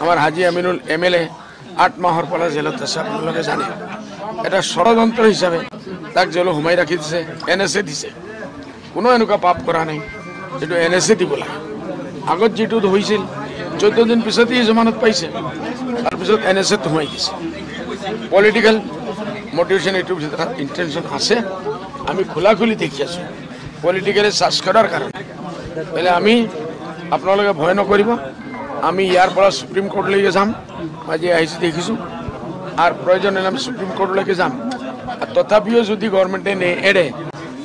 আমাৰ হাজি আমিনুল এমএলএ 8 মাহৰ পৰা জেলত আছে। আপোনালোকে জানে এটা ষড়যন্ত্ৰ হিচাপে তাক জেলত সোমাই ৰাখি দিছে, এনএসএ দিছে। কোনো এনেকুৱা পাপ কৰা নাই যেটো এনএসএ দিব লাগে। আগত যেটো হৈছিল 14 দিন পিছতেই জমানত পাইছে, তাৰপিছত এনএসএ সোমাই দিছে। পলিটিক্যাল মোটিভেশন এইটোৰ ভিতৰত ইন্টেনশন আছে, আমি খোলাখুলি দেখি আছো। পলিটিক্যালি চাৰ্জ কৰাৰ কাৰণে বলে আমি আপোনালোকে ভয় নকৰিব, আমি ইয়াৰ পৰা সুপ্ৰিম কোৰ্টলৈকে যাম। আজি আহিছো দেখিছো, আৰ প্ৰয়োজন হলে আমি সুপ্ৰিম কোৰ্টলৈকে যাম। তথাপিও যদি গভৰ্নমেন্টে নেড়ে,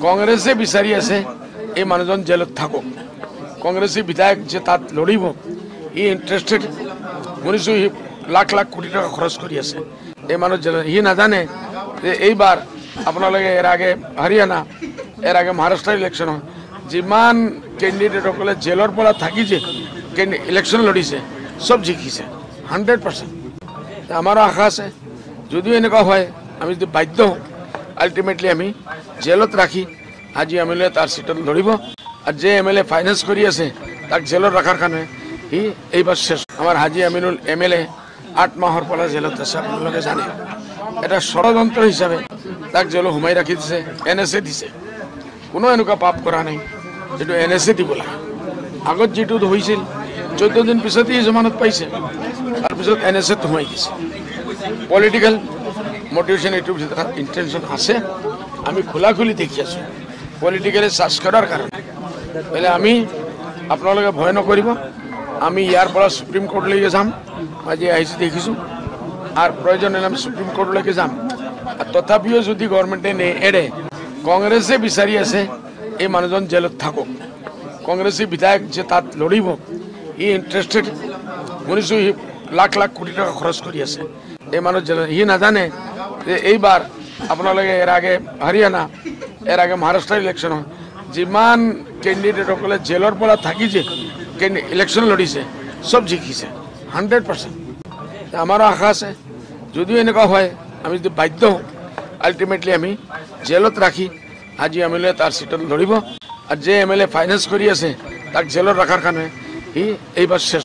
কংগ্ৰেসে বিচাৰি আছে এই মানুহজন জেলত থাকক। কংগ্রেসী বিধায়ক যে তাত লড়িব, ই ইন্টারেস্টেড। শুনিছো ই লাখ লাখ কোটি টাকা খরচ কৰি আছে। এই মানুহ জেলত, ই নাজানে যে এইবাৰ আপোনালোকে এৰ আগে হৰিয়ানা, এৰ আগে মহাৰাষ্ট্ৰ ইলেকশন যিমান কেন্ডিডেটসকলে জেলৰ পৰা থাকি যে ইলেকশন লড়িছে সব জিকিছে 100%। আমাৰও আশা আছে যদিও এনেকুৱা হয়, আমি যদি বাধ্য হওঁ, আলটিমেটলি আমি জেলত ৰাখি হাজি এমএলএ তাৰ সিটত লড়িব। আৰ যে এমএলএ ফাইন্যান্স কৰি আছে তাক জেলত ৰাখাৰ কাৰণে ই এইবাৰ শেষ। আমাৰ হাজি আমিনুল এমএলএ 8 মাহৰ পৰা জেলত আছে। আপোনালোকে জানে এটা ষড়যন্ত্ৰ হিচাপে তাক জেলত সোমাই ৰাখি দিছে, এনএসএ দিছে। কোনো এনেকুৱা পাপ কৰা নাই যেটো এনএসএ দিব লাগে। আগত যেটো হৈছিল 14 দিন পিছতেই জমানত পাইছে, তাৰপিছত এনএসএ সোমাই দিছে। পলিটিক্যাল মোটিভেশন এইটোৰ ভিতৰত ইন্টেনশন আছে, আমি খোলাখুলি দেখি আছো। পলিটিক্যালি চাৰ্জ কৰাৰ কাৰণে বলে আমি আপোনালোকে ভয় নকৰিব, আমি ইয়াৰ পৰা সুপ্রিম কোর্টলৈকে যাম। আজি আহিছো দেখিছো, আর প্রয়োজন হলে আমি সুপ্রিম কোর্টলৈকে যাম। তথাপিও যদি গভর্নমেন্টে নেড়ে, কংগ্রেসে বিচাৰি আছে এই মানুহজন জেলত থাকক। কংগ্রেসী বিধায়ক যে তাত লড়িব, ই ইন্টারেস্টেড। শুনিছো ই লাখ লাখ কোটি টাকা খরচ কৰি আছে। এই মানুহ জেলত, ই নাজানে যে এইবাৰ আপোনালোকে এৰ আগে হৰিয়ানা, এৰ আগে মহাৰাষ্ট্ৰ ইলেকশন যিমান কেন্ডিডেটসকলে জেলৰ পৰা থাকি যে ইলেকশন লড়িছে সব জিকিছে 100%। আমাৰও আশা আছে যদিও এনেকুৱা হয়, আমি যদি বাধ্য হওঁ, আলটিমেটলি আমি জেলত ৰাখি হাজি এমএলএ তাৰ সিটত লড়িব। আৰ যে এমএলএ ফাইন্যান্স কৰি আছে তাক জেলত ৰাখাৰ কাৰণে ই এইবাৰ শেষ।